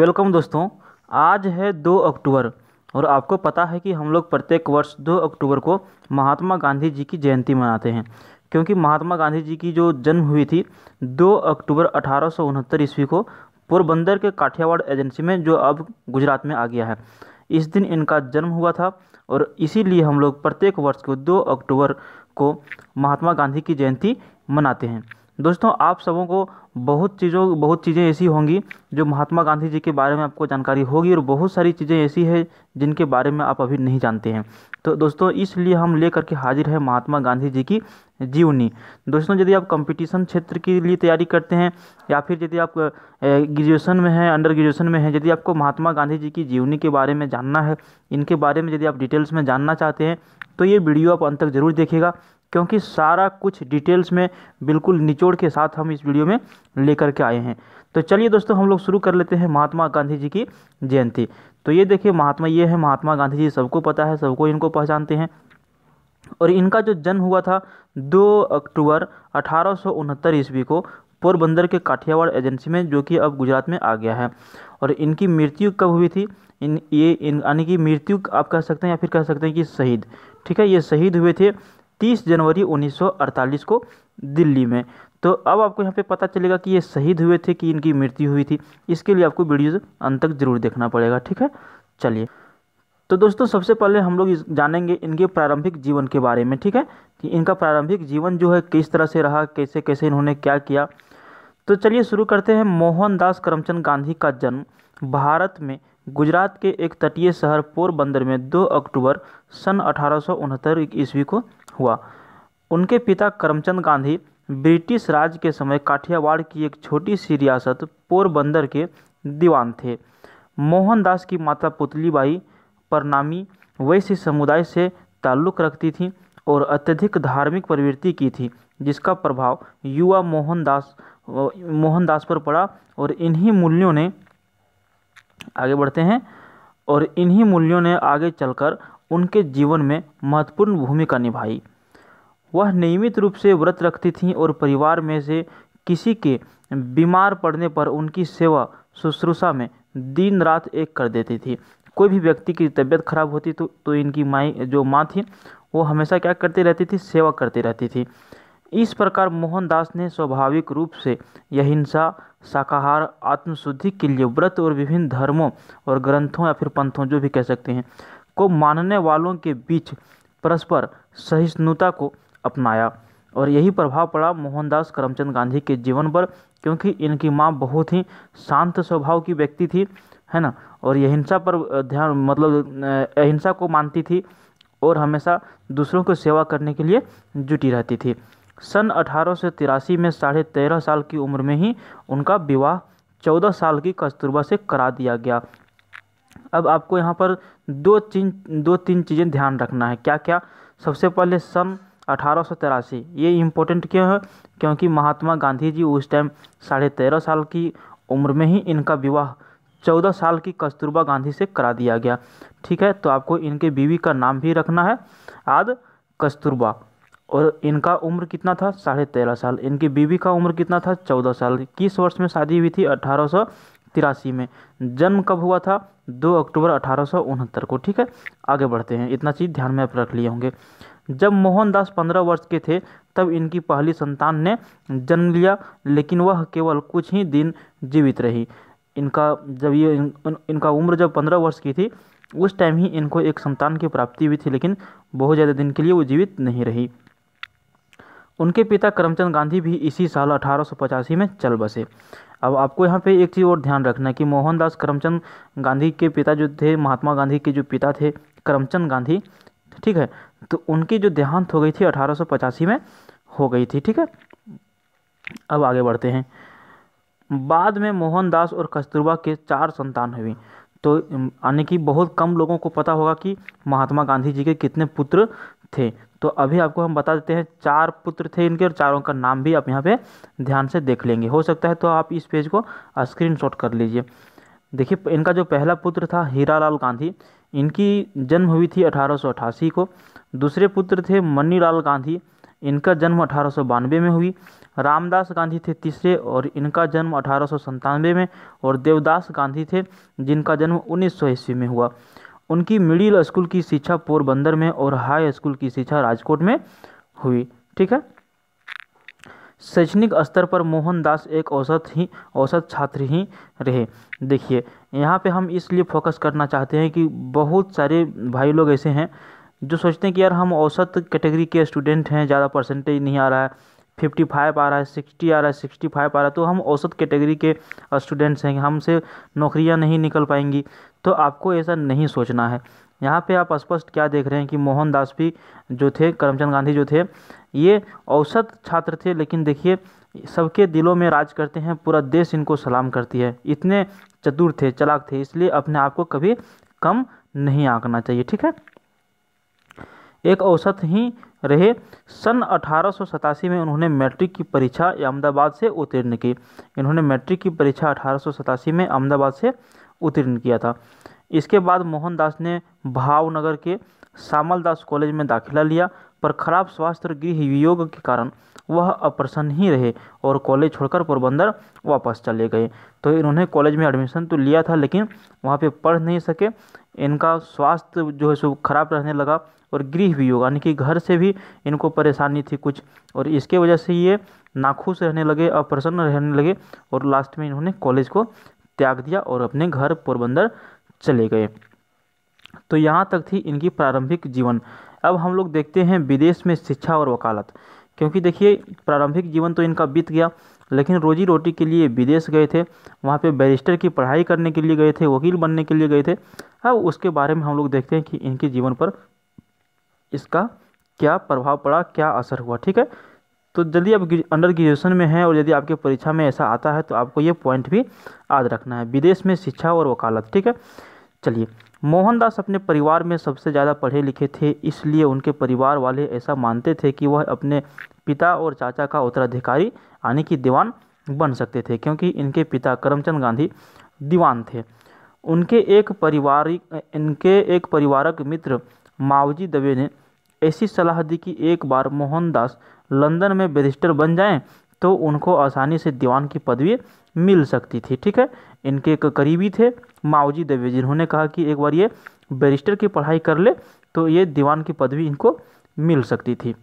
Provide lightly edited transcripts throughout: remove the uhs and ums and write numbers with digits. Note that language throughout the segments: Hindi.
वेलकम दोस्तों। आज है 2 अक्टूबर और आपको पता है कि हम लोग प्रत्येक वर्ष 2 अक्टूबर को महात्मा गांधी जी की जयंती मनाते हैं, क्योंकि महात्मा गांधी जी की जो जन्म हुई थी 2 अक्टूबर 1869 ईस्वी को पोरबंदर के काठियावाड़ एजेंसी में, जो अब गुजरात में आ गया है। इस दिन इनका जन्म हुआ था और इसीलिए हम लोग प्रत्येक वर्ष को 2 अक्टूबर को महात्मा गांधी की जयंती मनाते हैं। दोस्तों, आप सबों को बहुत चीज़ें ऐसी होंगी जो महात्मा गांधी जी के बारे में आपको जानकारी होगी, और बहुत सारी चीज़ें ऐसी है जिनके बारे में आप अभी नहीं जानते हैं। तो दोस्तों, इसलिए हम लेकर के हाजिर है महात्मा गांधी जी की जीवनी। दोस्तों, यदि आप कंपटीशन क्षेत्र के लिए तैयारी करते हैं या फिर यदि आप ग्रेजुएशन में हैं, अंडर ग्रेजुएशन में हैं, यदि आपको महात्मा गांधी जी की जीवनी के बारे में जानना है, इनके बारे में यदि आप डिटेल्स में जानना चाहते हैं, तो ये वीडियो आप अंत तक ज़रूर देखिएगा, क्योंकि सारा कुछ डिटेल्स में बिल्कुल निचोड़ के साथ हम इस वीडियो में लेकर के आए हैं। तो चलिए दोस्तों, हम लोग शुरू कर लेते हैं महात्मा गांधी जी की जयंती। तो ये देखिए, ये है महात्मा गांधी जी, सबको पता है, सबको इनको पहचानते हैं। और इनका जो जन्म हुआ था 2 अक्टूबर 1869 ईस्वी को पोरबंदर के काठियावाड़ एजेंसी में, जो कि अब गुजरात में आ गया है। और इनकी मृत्यु कब हुई थी? यानी कि मृत्यु आप कह सकते हैं या फिर कह सकते हैं कि शहीद। ठीक है, ये शहीद हुए थे 30 जनवरी 1948 को दिल्ली में। तो अब आपको यहाँ पे पता चलेगा कि ये शहीद हुए थे कि इनकी मृत्यु हुई थी। इसके लिए आपको वीडियो अंत तक जरूर देखना पड़ेगा। ठीक है, चलिए। तो दोस्तों, सबसे पहले हम लोग जानेंगे इनके प्रारंभिक जीवन के बारे में। ठीक है, कि इनका प्रारंभिक जीवन जो है किस तरह से रहा, कैसे कैसे इन्होंने क्या किया। तो चलिए शुरू करते हैं। मोहनदास करमचंद गांधी का जन्म भारत में गुजरात के एक तटीय शहर पोरबंदर में 2 अक्टूबर सन 1869 ईस्वी को हुआ। उनके पिता करमचंद गांधी ब्रिटिश राज के समय काठियावाड़ की एक छोटी सी रियासत पोरबंदर के दीवान थे। मोहनदास की माता पुतलीबाई परनामी वैश्य समुदाय से ताल्लुक़ रखती थीं और अत्यधिक धार्मिक प्रवृत्ति की थी, जिसका प्रभाव युवा मोहनदास पर पड़ा। और इन्हीं मूल्यों ने आगे चलकर उनके जीवन में महत्वपूर्ण भूमिका निभाई। वह नियमित रूप से व्रत रखती थीं और परिवार में से किसी के बीमार पड़ने पर उनकी सेवा शुश्रूषा में दिन रात एक कर देती थी। कोई भी व्यक्ति की तबीयत खराब होती तो इनकी माँ थी, वो हमेशा क्या करती रहती थी? सेवा करती रहती थी। इस प्रकार मोहनदास ने स्वाभाविक रूप से अहिंसा, शाकाहार, आत्मशुद्धि के लिए व्रत और विभिन्न धर्मों और ग्रंथों या फिर पंथों, जो भी कह सकते हैं, को मानने वालों के बीच परस्पर सहिष्णुता को अपनाया। और यही प्रभाव पड़ा मोहनदास करमचंद गांधी के जीवन पर, क्योंकि इनकी माँ बहुत ही शांत स्वभाव की व्यक्ति थी, है ना। और अहिंसा पर अहिंसा को मानती थी और हमेशा दूसरों को सेवा करने के लिए जुटी रहती थी। सन 1883 में 13.5 साल की उम्र में ही उनका विवाह 14 साल की कस्तूरबा से करा दिया गया। अब आपको यहाँ पर दो तीन चीज़ें ध्यान रखना है। क्या क्या? सबसे पहले सन 1883, ये इम्पोर्टेंट क्यों है? क्योंकि महात्मा गांधी जी उस टाइम 13.5 साल की उम्र में ही इनका विवाह 14 साल की कस्तूरबा गांधी से करा दिया गया। ठीक है, तो आपको इनके बीवी का नाम भी रखना है आद कस्तूरबा। और इनका उम्र कितना था? 13.5 साल। इनकी बीवी का उम्र कितना था? 14 साल। किस वर्ष में शादी हुई थी? 1883 में। जन्म कब हुआ था? 2 अक्टूबर 1869 को। ठीक है, आगे बढ़ते हैं। इतना चीज़ ध्यान में आप रख लिए होंगे। जब मोहनदास 15 वर्ष के थे तब इनकी पहली संतान ने जन्म लिया, लेकिन वह केवल कुछ ही दिन जीवित रही। इनका उम्र जब 15 वर्ष की थी, उस टाइम ही इनको एक संतान की प्राप्ति हुई थी, लेकिन बहुत ज़्यादा दिन के लिए वो जीवित नहीं रही। उनके पिता करमचंद गांधी भी इसी साल 1885 में चल बसे। अब आपको यहाँ पे एक चीज़ और ध्यान रखना है कि मोहनदास करमचंद गांधी के पिता जो थे, महात्मा गांधी के जो पिता थे करमचंद गांधी, ठीक है, तो उनकी जो देहांत हो गई थी 1885 में हो गई थी। ठीक है, अब आगे बढ़ते हैं। बाद में मोहनदास और कस्तूरबा के 4 संतान हुई। तो यानी कि बहुत कम लोगों को पता होगा कि महात्मा गांधी जी के कितने पुत्र थे। तो अभी आपको हम बता देते हैं, 4 पुत्र थे इनके, और चारों का नाम भी आप यहाँ पे ध्यान से देख लेंगे। हो सकता है तो आप इस पेज को स्क्रीनशॉट कर लीजिए। देखिए, इनका जो पहला पुत्र था हीरालाल गांधी, इनकी जन्म हुई थी 1888 को। दूसरे पुत्र थे मनीलाल गांधी, इनका जन्म 1892 में हुई। रामदास गांधी थे तीसरे और इनका जन्म 1897 में, और देवदास गांधी थे जिनका जन्म 1900 ईस्वी में हुआ। उनकी मिडिल स्कूल की शिक्षा पोरबंदर में और हाई स्कूल की शिक्षा राजकोट में हुई। ठीक है। शैक्षणिक स्तर पर मोहनदास एक औसत छात्र ही रहे। देखिए यहाँ पे हम इसलिए फोकस करना चाहते हैं कि बहुत सारे भाई लोग ऐसे हैं जो सोचते हैं कि यार हम औसत कैटेगरी के स्टूडेंट हैं, ज़्यादा परसेंटेज नहीं आ रहा है, 55 आ रहा है, 60 आ रहा है, 65 आ रहा है, तो हम औसत कैटेगरी के स्टूडेंट्स हैं, हमसे नौकरियां नहीं निकल पाएंगी। तो आपको ऐसा नहीं सोचना है। यहाँ पे आप स्पष्ट क्या देख रहे हैं कि मोहनदास भी जो थे, करमचंद गांधी जो थे, ये औसत छात्र थे, लेकिन देखिए सबके दिलों में राज करते हैं, पूरा देश इनको सलाम करती है। इतने चतुर थे, चालाक थे, इसलिए अपने आप को कभी कम नहीं आंकना चाहिए। ठीक है। एक औसत ही रहे। सन 1887 में उन्होंने मैट्रिक की परीक्षा अहमदाबाद से उत्तीर्ण की। इन्होंने मैट्रिक की परीक्षा 1887 में अहमदाबाद से उत्तीर्ण किया था। इसके बाद मोहनदास ने भावनगर के सामलदास कॉलेज में दाखिला लिया, पर खराब स्वास्थ्य और गृह वियोग के कारण वह अप्रसन्न ही रहे और कॉलेज छोड़कर पोरबंदर वापस चले गए। तो इन्होंने कॉलेज में एडमिशन तो लिया था, लेकिन वहाँ पे पढ़ नहीं सके। इनका स्वास्थ्य जो है सो खराब रहने लगा और गृह वियोग यानी कि घर से भी इनको परेशानी थी कुछ, और इसके वजह से ये नाखुश रहने लगे, अप्रसन्न रहने लगे, और लास्ट में इन्होंने कॉलेज को त्याग दिया और अपने घर पोरबंदर चले गए। तो यहाँ तक थी इनकी प्रारंभिक जीवन। अब हम लोग देखते हैं विदेश में शिक्षा और वकालत, क्योंकि देखिए प्रारंभिक जीवन तो इनका बीत गया, लेकिन रोजी रोटी के लिए विदेश गए थे, वहाँ पे बैरिस्टर की पढ़ाई करने के लिए गए थे, वकील बनने के लिए गए थे। अब उसके बारे में हम लोग देखते हैं कि इनके जीवन पर इसका क्या प्रभाव पड़ा, क्या असर हुआ। ठीक है। तो यदि आप अंडर ग्रेजुएशन में हैं और यदि आपके परीक्षा में ऐसा आता है तो आपको ये पॉइंट भी याद रखना है, विदेश में शिक्षा और वकालत। ठीक है। चलिए, मोहनदास अपने परिवार में सबसे ज़्यादा पढ़े लिखे थे, इसलिए उनके परिवार वाले ऐसा मानते थे कि वह अपने पिता और चाचा का उत्तराधिकारी यानी कि दीवान बन सकते थे, क्योंकि इनके पिता करमचंद गांधी दीवान थे। उनके एक परिवारक मित्र मावजी दवे ने ऐसी सलाह दी कि एक बार मोहनदास लंदन में बैरिस्टर बन जाएं तो उनको आसानी से दीवान की पदवी मिल सकती थी। ठीक है। इनके एक करीबी थे मावजी दवे, जिन्होंने कहा कि एक बार ये बैरिस्टर की पढ़ाई कर ले तो ये दीवान की पदवी इनको मिल सकती थी।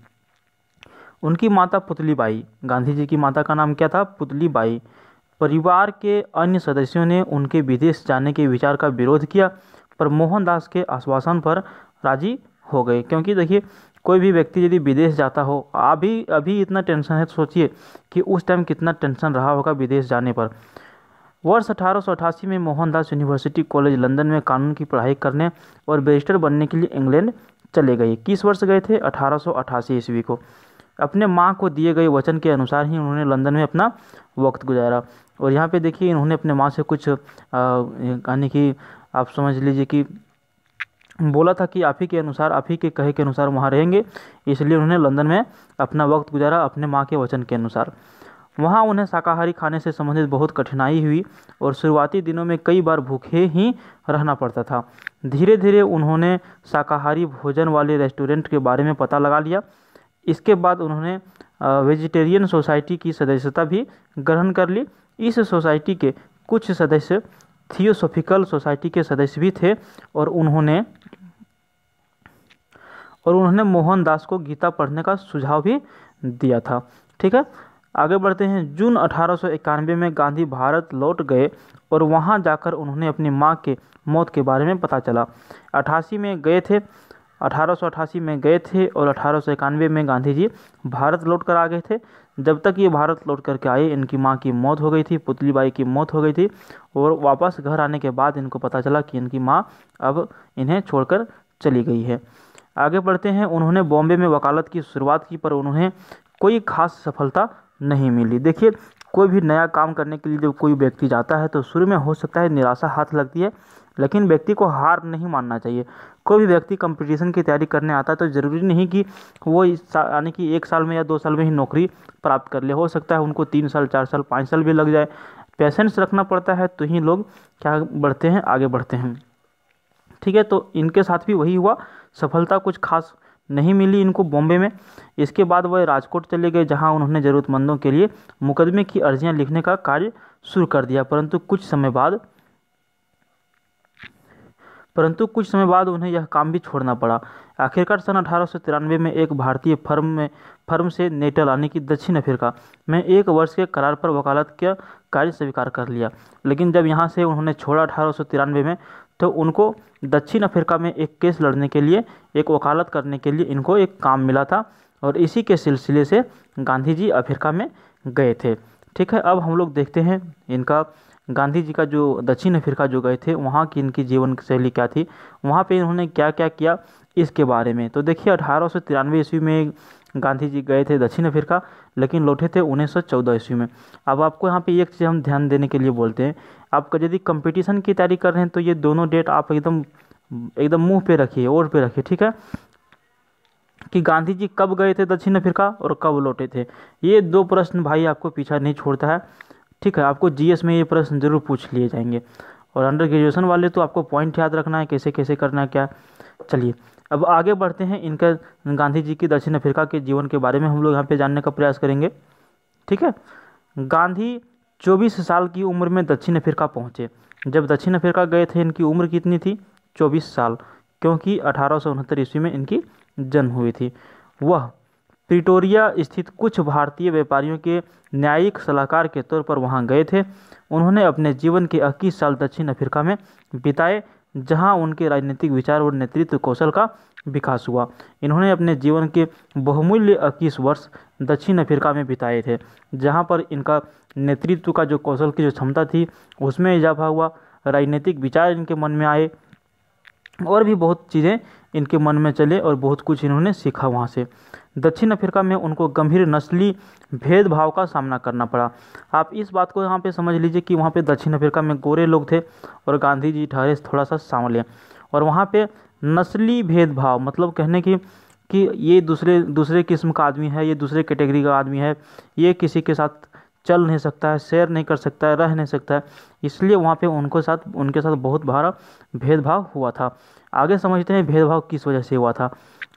उनकी माता पुतलीबाई, गांधी जी की माता का नाम क्या था? पुतलीबाई। परिवार के अन्य सदस्यों ने उनके विदेश जाने के विचार का विरोध किया, पर मोहनदास के आश्वासन पर राजी हो गए, क्योंकि देखिए कोई भी व्यक्ति यदि विदेश जाता हो, अभी इतना टेंशन है तो सोचिए कि उस टाइम कितना टेंशन रहा होगा विदेश जाने पर। वर्ष 1888 में मोहनदास यूनिवर्सिटी कॉलेज लंदन में कानून की पढ़ाई करने और बैरिस्टर बनने के लिए इंग्लैंड चले गए। किस वर्ष गए थे? 1888 ईस्वी को। अपने माँ को दिए गए वचन के अनुसार ही उन्होंने लंदन में अपना वक्त गुजारा। और यहाँ पे देखिए इन्होंने अपने माँ से कुछ यानी कि आप समझ लीजिए कि बोला था कि आप ही के अनुसार, आप ही के कहे के अनुसार वहाँ रहेंगे, इसलिए उन्होंने लंदन में अपना वक्त गुजारा अपने माँ के वचन के अनुसार। वहाँ उन्हें शाकाहारी खाने से संबंधित बहुत कठिनाई हुई और शुरुआती दिनों में कई बार भूखे ही रहना पड़ता था। धीरे धीरे उन्होंने शाकाहारी भोजन वाले रेस्टोरेंट के बारे में पता लगा लिया। इसके बाद उन्होंने वेजिटेरियन सोसाइटी की सदस्यता भी ग्रहण कर ली। इस सोसाइटी के कुछ सदस्य थियोसॉफिकल सोसाइटी के सदस्य भी थे और उन्होंने मोहनदास को गीता पढ़ने का सुझाव भी दिया था। ठीक है। आगे बढ़ते हैं। जून 1891 में गांधी भारत लौट गए और वहां जाकर उन्होंने अपनी मां के मौत के बारे में पता चला। 1888 में गए थे और 1891 में गांधी जी भारत लौट कर आ गए थे। जब तक ये भारत लौट करके आए इनकी मां की मौत हो गई थी, पुतलीबाई की मौत हो गई थी, और वापस घर आने के बाद इनको पता चला कि इनकी मां अब इन्हें छोड़कर चली गई है। आगे बढ़ते हैं। उन्होंने बॉम्बे में वकालत की शुरुआत की, पर उन्हें कोई खास सफलता नहीं मिली। देखिए कोई भी नया काम करने के लिए जब कोई व्यक्ति जाता है तो शुरू में हो सकता है निराशा हाथ लगती है, लेकिन व्यक्ति को हार नहीं मानना चाहिए। कोई भी व्यक्ति कंपटीशन की तैयारी करने आता है तो ज़रूरी नहीं कि वो यानी कि 1 साल में या 2 साल में ही नौकरी प्राप्त कर ले। हो सकता है उनको 3 साल, 4 साल, 5 साल भी लग जाए। पेशेंस रखना पड़ता है तो ही लोग क्या बढ़ते हैं, आगे बढ़ते हैं। ठीक है। तो इनके साथ भी वही हुआ, सफलता कुछ खास नहीं मिली इनको बॉम्बे में। इसके बाद वह राजकोट चले गए, जहां उन्होंने ज़रूरतमंदों के लिए मुकदमे की अर्जियां लिखने का कार्य शुरू कर दिया। परंतु कुछ समय बाद उन्हें यह काम भी छोड़ना पड़ा। आखिरकार सन 1893 में एक भारतीय फर्म से नेटल यानी कि दक्षिण अफ्रीका में 1 वर्ष के करार पर वकालत का कार्य स्वीकार कर लिया। लेकिन जब यहाँ से उन्होंने छोड़ा 1893 में, तो उनको दक्षिण अफ्रीका में एक केस लड़ने के लिए, एक वकालत करने के लिए इनको एक काम मिला था, और इसी के सिलसिले से गांधी जी अफ्रीका में गए थे। ठीक है, अब हम लोग देखते हैं इनका गांधी जी का जो दक्षिण अफ्रीका जो गए थे वहाँ की इनकी जीवन शैली क्या थी, वहाँ पे इन्होंने क्या क्या किया इसके बारे में। तो देखिए 1893 ईस्वी में गांधी जी गए थे दक्षिण अफ्रीका, लेकिन लौटे थे 1914 ईस्वी में। अब आपको यहाँ पे एक चीज़ हम ध्यान देने के लिए बोलते हैं, आप यदि कंपटीशन की तैयारी कर रहे हैं तो ये दोनों डेट आप एकदम मुँह पे रखिए, ओर पे रखिए। ठीक है, कि गांधी जी कब गए थे दक्षिण अफ्रीका और कब लौटे थे। ये 2 प्रश्न भाई आपको पीछा नहीं छोड़ता है। ठीक है, आपको जीएस में ये प्रश्न जरूर पूछ लिए जाएंगे, और अंडर ग्रेजुएशन वाले तो आपको पॉइंट याद रखना है कैसे कैसे करना है क्या। चलिए अब आगे बढ़ते हैं, इनका गांधी जी की दक्षिण अफ्रीका के जीवन के बारे में हम लोग यहाँ पे जानने का प्रयास करेंगे। ठीक है, गांधी 24 साल की उम्र में दक्षिण अफ्रीका पहुँचे। जब दक्षिण अफ्रीका गए थे इनकी उम्र कितनी थी? 24 साल, क्योंकि 1869 ईस्वी में इनकी जन्म हुई थी। वह प्रिटोरिया स्थित कुछ भारतीय व्यापारियों के न्यायिक सलाहकार के तौर पर वहां गए थे। उन्होंने अपने जीवन के 21 साल दक्षिण अफ्रीका में बिताए, जहां उनके राजनीतिक विचार और नेतृत्व कौशल का विकास हुआ। इन्होंने अपने जीवन के बहुमूल्य 21 वर्ष दक्षिण अफ्रीका में बिताए थे, जहां पर इनका नेतृत्व का जो कौशल की जो क्षमता थी उसमें इजाफा हुआ, राजनीतिक विचार इनके मन में आए, और भी बहुत चीज़ें इनके मन में चले, और बहुत कुछ इन्होंने सीखा वहाँ से। दक्षिण अफ्रीका में उनको गंभीर नस्ली भेदभाव का सामना करना पड़ा। आप इस बात को यहाँ पे समझ लीजिए कि वहाँ पे दक्षिण अफ्रीका में गोरे लोग थे और गांधी जी ठहरे थोड़ा सा सांवले, और वहाँ पे नस्ली भेदभाव मतलब कहने की कि ये दूसरे किस्म का आदमी है, ये दूसरे कैटेगरी का आदमी है, ये किसी के साथ चल नहीं सकता है, शेयर नहीं कर सकता है, रह नहीं सकता है, इसलिए वहाँ पे उनके साथ बहुत बड़ा भेदभाव हुआ था। आगे समझते हैं भेदभाव किस वजह से हुआ था।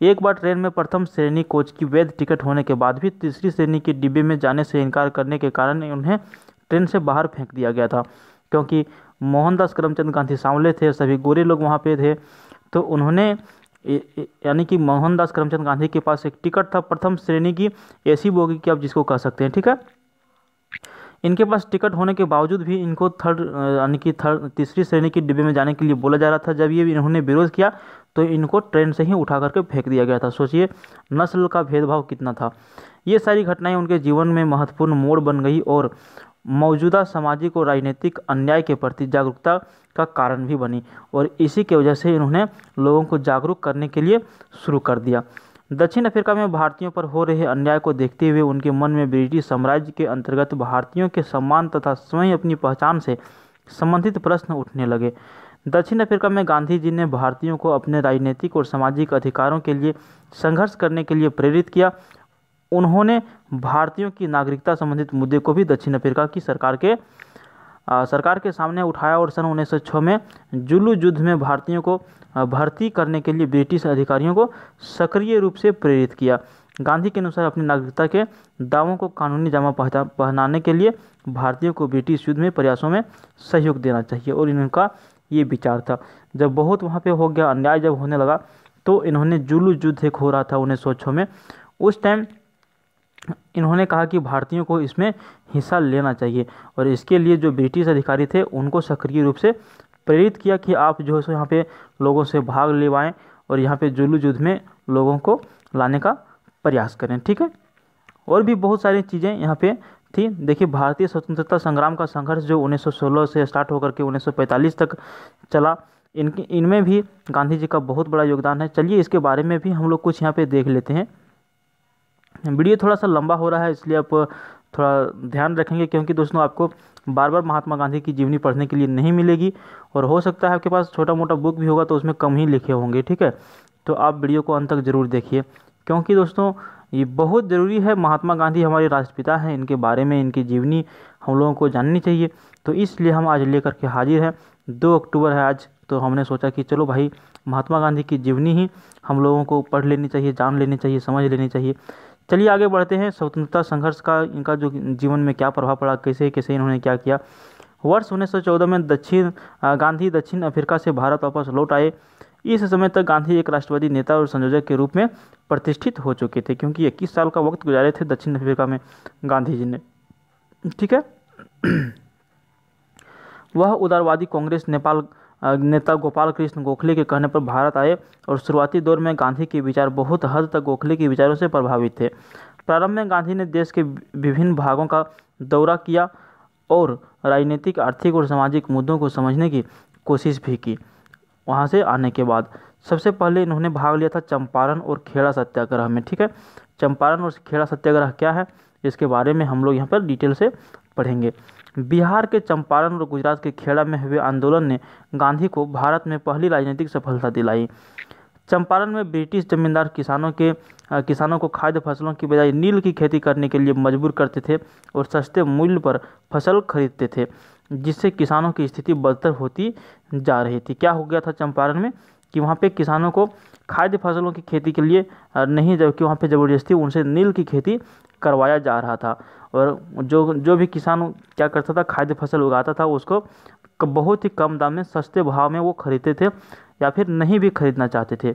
एक बार ट्रेन में प्रथम श्रेणी कोच की वैध टिकट होने के बाद भी तीसरी श्रेणी के डिब्बे में जाने से इनकार करने के कारण उन्हें ट्रेन से बाहर फेंक दिया गया था, क्योंकि मोहनदास करमचंद गांधी सांवले थे, सभी गोरे लोग वहाँ पे थे। तो उन्होंने यानी कि मोहनदास करमचंद गांधी के पास एक टिकट था प्रथम श्रेणी की, एसी बोगी की आप जिसको कह सकते हैं। ठीक है, इनके पास टिकट होने के बावजूद भी इनको तीसरी श्रेणी की डिब्बे में जाने के लिए बोला जा रहा था। जब ये इन्होंने विरोध किया तो इनको ट्रेन से ही उठा करके फेंक दिया गया था। सोचिए नस्ल का भेदभाव कितना था। ये सारी घटनाएं उनके जीवन में महत्वपूर्ण मोड़ बन गई और मौजूदा सामाजिक और राजनीतिक अन्याय के प्रति जागरूकता का कारण भी बनी, और इसी की वजह से इन्होंने लोगों को जागरूक करने के लिए शुरू कर दिया। दक्षिण अफ्रीका में भारतीयों पर हो रहे अन्याय को देखते हुए उनके मन में ब्रिटिश साम्राज्य के अंतर्गत भारतीयों के सम्मान तथा स्वयं अपनी पहचान से संबंधित प्रश्न उठने लगे। दक्षिण अफ्रीका में गांधी जी ने भारतीयों को अपने राजनीतिक और सामाजिक अधिकारों के लिए संघर्ष करने के लिए प्रेरित किया। उन्होंने भारतीयों की नागरिकता संबंधित मुद्दे को भी दक्षिण अफ्रीका की सरकार के सामने उठाया, और सन 1906 में जुलू युद्ध में भारतीयों को भर्ती करने के लिए ब्रिटिश अधिकारियों को सक्रिय रूप से प्रेरित किया। गांधी के अनुसार अपनी नागरिकता के दावों को कानूनी जामा पहनाने के लिए भारतीयों को ब्रिटिश युद्ध में प्रयासों में सहयोग देना चाहिए, और इनका ये विचार था। जब बहुत वहाँ पे हो गया, अन्याय जब होने लगा, तो इन्होंने जुलू युद्ध एक हो रहा था 1906 में, उस टाइम इन्होंने कहा कि भारतीयों को इसमें हिस्सा लेना चाहिए, और इसके लिए जो ब्रिटिश अधिकारी थे उनको सक्रिय रूप से प्रेरित किया कि आप जो है सो यहाँ पे लोगों से भाग लेवाएं और यहाँ पे जुलू युद्ध में लोगों को लाने का प्रयास करें। ठीक है, और भी बहुत सारी चीज़ें यहाँ पे थी। देखिए भारतीय स्वतंत्रता संग्राम का संघर्ष जो 1916 से स्टार्ट होकर के 1945 तक चला, इनमें भी गांधी जी का बहुत बड़ा योगदान है। चलिए इसके बारे में भी हम लोग कुछ यहाँ पे देख लेते हैं। वीडियो थोड़ा सा लंबा हो रहा है, इसलिए आप थोड़ा ध्यान रखेंगे, क्योंकि दोस्तों आपको बार बार महात्मा गांधी की जीवनी पढ़ने के लिए नहीं मिलेगी, और हो सकता है आपके पास छोटा मोटा बुक भी होगा तो उसमें कम ही लिखे होंगे। ठीक है, तो आप वीडियो को अंत तक ज़रूर देखिए, क्योंकि दोस्तों ये बहुत ज़रूरी है। महात्मा गांधी हमारे राष्ट्रपिता हैं, इनके बारे में इनकी जीवनी हम लोगों को जाननी चाहिए। तो इसलिए हम आज लेकर के हाजिर हैं। 2 अक्टूबर है आज, तो हमने सोचा कि चलो भाई महात्मा गांधी की जीवनी ही हम लोगों को पढ़ लेनी चाहिए, जान लेनी चाहिए, समझ लेनी चाहिए। चलिए आगे बढ़ते हैं। स्वतंत्रता संघर्ष का इनका जो जीवन में क्या प्रभाव पड़ा, कैसे कैसे इन्होंने क्या किया। वर्ष 1914 में गांधी दक्षिण अफ्रीका से भारत वापस लौट आए। इस समय तक गांधी एक राष्ट्रवादी नेता और संयोजक के रूप में प्रतिष्ठित हो चुके थे, क्योंकि 21 साल का वक्त गुजारे थे दक्षिण अफ्रीका में गांधी जी ने। ठीक है। वह उदारवादी कांग्रेस नेपाल नेता गोपाल कृष्ण गोखले के कहने पर भारत आए और शुरुआती दौर में गांधी के विचार बहुत हद तक गोखले के विचारों से प्रभावित थे। प्रारंभ में गांधी ने देश के विभिन्न भागों का दौरा किया और राजनीतिक, आर्थिक और सामाजिक मुद्दों को समझने की कोशिश भी की। वहाँ से आने के बाद सबसे पहले इन्होंने भाग लिया था चंपारण और खेड़ा सत्याग्रह में। ठीक है, चंपारण और खेड़ा सत्याग्रह क्या है इसके बारे में हम लोग यहाँ पर डिटेल से पढ़ेंगे। बिहार के चंपारण और गुजरात के खेड़ा में हुए आंदोलन ने गांधी को भारत में पहली राजनीतिक सफलता दिलाई। चंपारण में ब्रिटिश जमींदार किसानों को खाद्य फसलों की बजाय नील की खेती करने के लिए मजबूर करते थे और सस्ते मूल्य पर फसल खरीदते थे, जिससे किसानों की स्थिति बदतर होती जा रही थी। क्या हो गया था चंपारण में कि वहाँ पे किसानों को खाद्य फसलों की खेती के लिए नहीं, जबकि वहाँ पे ज़बरदस्ती उनसे नील की खेती करवाया जा रहा था। और जो भी किसान क्या करता था, खाद्य फसल उगाता था, उसको बहुत ही कम दाम में, सस्ते भाव में वो खरीदते थे या फिर नहीं भी खरीदना चाहते थे।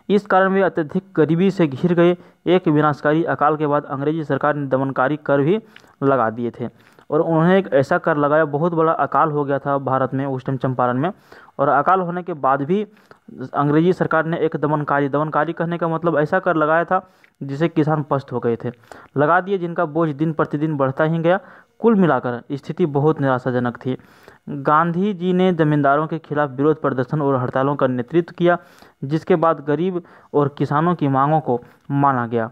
इस कारण वे अत्यधिक गरीबी से घिर गए। एक विनाशकारी अकाल के बाद अंग्रेजी सरकार ने दमनकारी कर भी लगा दिए थे और उन्होंने एक ऐसा कर लगाया, बहुत बड़ा अकाल हो गया था भारत में उस टाइम चंपारण में। और अकाल होने के बाद भी अंग्रेजी सरकार ने एक दमनकारी कहने का मतलब ऐसा कर लगाया था जिसे किसान पस्त हो गए थे, लगा दिए, जिनका बोझ दिन प्रतिदिन बढ़ता ही गया। कुल मिलाकर स्थिति बहुत निराशाजनक थी। गांधी जी ने जमींदारों के खिलाफ विरोध प्रदर्शन और हड़तालों का नेतृत्व किया, जिसके बाद गरीब और किसानों की मांगों को माना गया।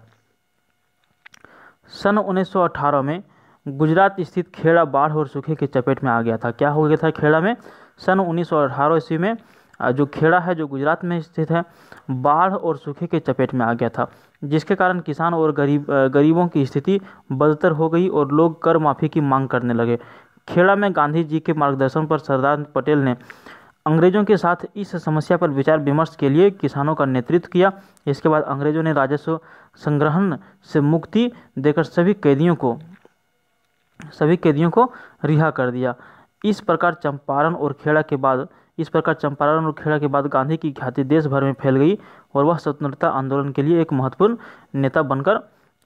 सन 1918 में गुजरात स्थित खेड़ा बाढ़ और सूखे के चपेट में आ गया था। क्या हो गया था खेड़ा में? सन 1918 ईस्वी में जो खेड़ा है, जो गुजरात में स्थित है, बाढ़ और सूखे के चपेट में आ गया था, जिसके कारण किसान और गरीबों की स्थिति बदतर हो गई और लोग कर माफ़ी की मांग करने लगे। खेड़ा में गांधी जी के मार्गदर्शन पर सरदार पटेल ने अंग्रेजों के साथ इस समस्या पर विचार विमर्श के लिए किसानों का नेतृत्व किया। इसके बाद अंग्रेजों ने राजस्व संग्रहण से मुक्ति देकर सभी कैदियों को रिहा कर दिया। इस प्रकार चंपारण और खेड़ा के बाद गांधी की ख्याति देश भर में फैल गई और वह स्वतंत्रता आंदोलन के लिए एक महत्वपूर्ण नेता बनकर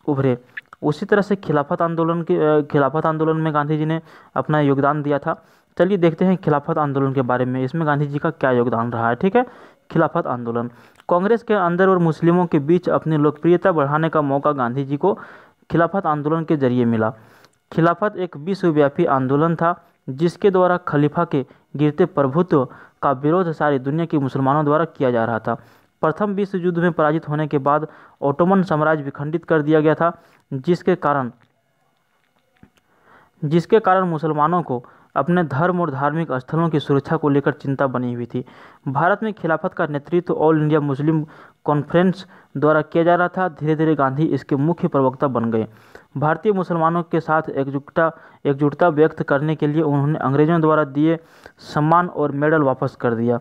उभरे। उसी तरह से खिलाफत आंदोलन में गांधी जी ने अपना योगदान दिया था। चलिए देखते हैं खिलाफत आंदोलन के बारे में, इसमें गांधी जी का क्या योगदान रहा है। ठीक है, खिलाफत आंदोलन कांग्रेस के अंदर और मुस्लिमों के बीच अपनी लोकप्रियता बढ़ाने का मौका गांधी जी को खिलाफत आंदोलन के जरिए मिला। खिलाफत एक विश्वव्यापी आंदोलन था जिसके द्वारा खलीफा के गिरते प्रभुत्व का विरोध सारी दुनिया के मुसलमानों द्वारा किया जा रहा था। प्रथम विश्व युद्ध में पराजित होने के बाद ओटोमन साम्राज्य विखंडित कर दिया गया था, जिसके कारण मुसलमानों को अपने धर्म और धार्मिक स्थलों की सुरक्षा को लेकर चिंता बनी हुई थी। भारत में खिलाफत का नेतृत्व ऑल इंडिया मुस्लिम कॉन्फ्रेंस द्वारा किया जा रहा था। धीरे धीरे गांधी इसके मुख्य प्रवक्ता बन गए। भारतीय मुसलमानों के साथ एकजुटता व्यक्त करने के लिए उन्होंने अंग्रेजों द्वारा दिए सम्मान और मेडल वापस कर दिया।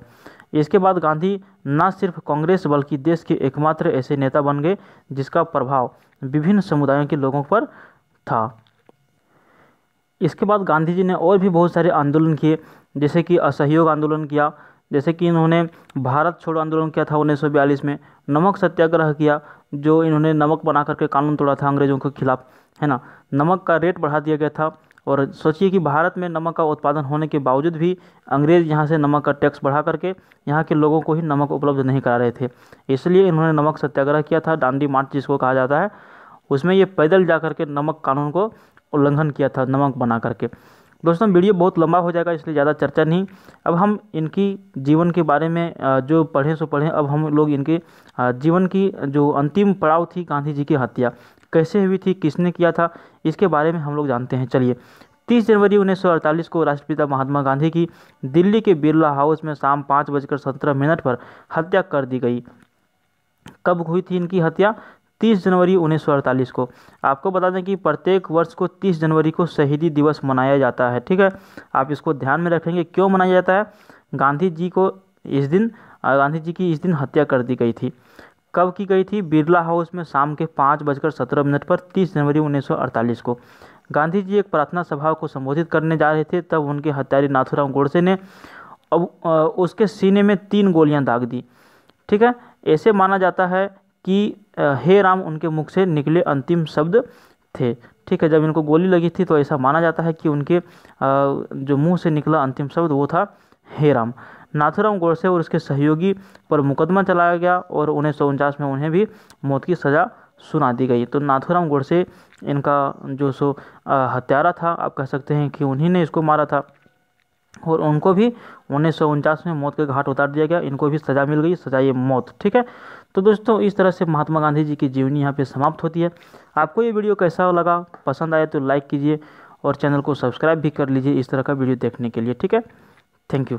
इसके बाद गांधी न सिर्फ कांग्रेस बल्कि देश के एकमात्र ऐसे नेता बन गए जिसका प्रभाव विभिन्न समुदायों के लोगों पर था। इसके बाद गांधी जी ने और भी बहुत सारे आंदोलन किए, जैसे कि असहयोग आंदोलन किया, जैसे कि इन्होंने भारत छोड़ो आंदोलन किया था 1942 में, नमक सत्याग्रह किया, जो इन्होंने नमक बना करके कानून तोड़ा था अंग्रेजों के खिलाफ, है ना। नमक का रेट बढ़ा दिया गया था और सोचिए कि भारत में नमक का उत्पादन होने के बावजूद भी अंग्रेज यहाँ से नमक का टैक्स बढ़ा करके यहाँ के लोगों को ही नमक उपलब्ध नहीं करा रहे थे। इसलिए इन्होंने नमक सत्याग्रह किया था, दांडी मार्च जिसको कहा जाता है। उसमें ये पैदल जा करके नमक कानून को उल्लंघन किया था, नमक बना करके। दोस्तों वीडियो बहुत लंबा हो जाएगा इसलिए ज़्यादा चर्चा नहीं। अब हम इनकी जीवन के बारे में जो पढ़ें सो पढ़ें। अब हम लोग इनके जीवन की जो अंतिम पड़ाव थी, गांधी जी की हत्या कैसे हुई थी, किसने किया था, इसके बारे में हम लोग जानते हैं। चलिए, 30 जनवरी 1948 को राष्ट्रपिता महात्मा गांधी की दिल्ली के बिरला हाउस में शाम 5:17 पर हत्या कर दी गई। कब हुई थी इनकी हत्या? 30 जनवरी 1948 को। आपको बता दें कि प्रत्येक वर्ष को 30 जनवरी को शहीदी दिवस मनाया जाता है। ठीक है, आप इसको ध्यान में रखेंगे। क्यों मनाया जाता है? गांधी जी की इस दिन हत्या कर दी गई थी। कब की गई थी? बिरला हाउस में शाम के 5:17 पर 30 जनवरी 1948 को। गांधी जी एक प्रार्थना सभा को संबोधित करने जा रहे थे, तब उनके हत्यारे नाथूराम गोडसे ने उसके सीने में 3 गोलियां दाग दी। ठीक है, ऐसे माना जाता है कि हे राम उनके मुख से निकले अंतिम शब्द थे। ठीक है, जब इनको गोली लगी थी तो ऐसा माना जाता है कि उनके जो मुंह से निकला अंतिम शब्द वो था हे राम। नाथूराम गोडसे और उसके सहयोगी पर मुकदमा चलाया गया और 1949 में उन्हें भी मौत की सज़ा सुना दी गई। तो नाथूराम गोडसे इनका जो हत्यारा था, आप कह सकते हैं कि उन्हीं ने इसको मारा था और उनको भी 1949 में मौत के घाट उतार दिया गया। इनको भी सज़ा मिल गई, सज़ा ये मौत। ठीक है, तो दोस्तों इस तरह से महात्मा गांधी जी की जीवनी यहाँ पे समाप्त होती है। आपको ये वीडियो कैसा लगा? पसंद आए तो लाइक कीजिए और चैनल को सब्सक्राइब भी कर लीजिए इस तरह का वीडियो देखने के लिए। ठीक है, थैंक यू।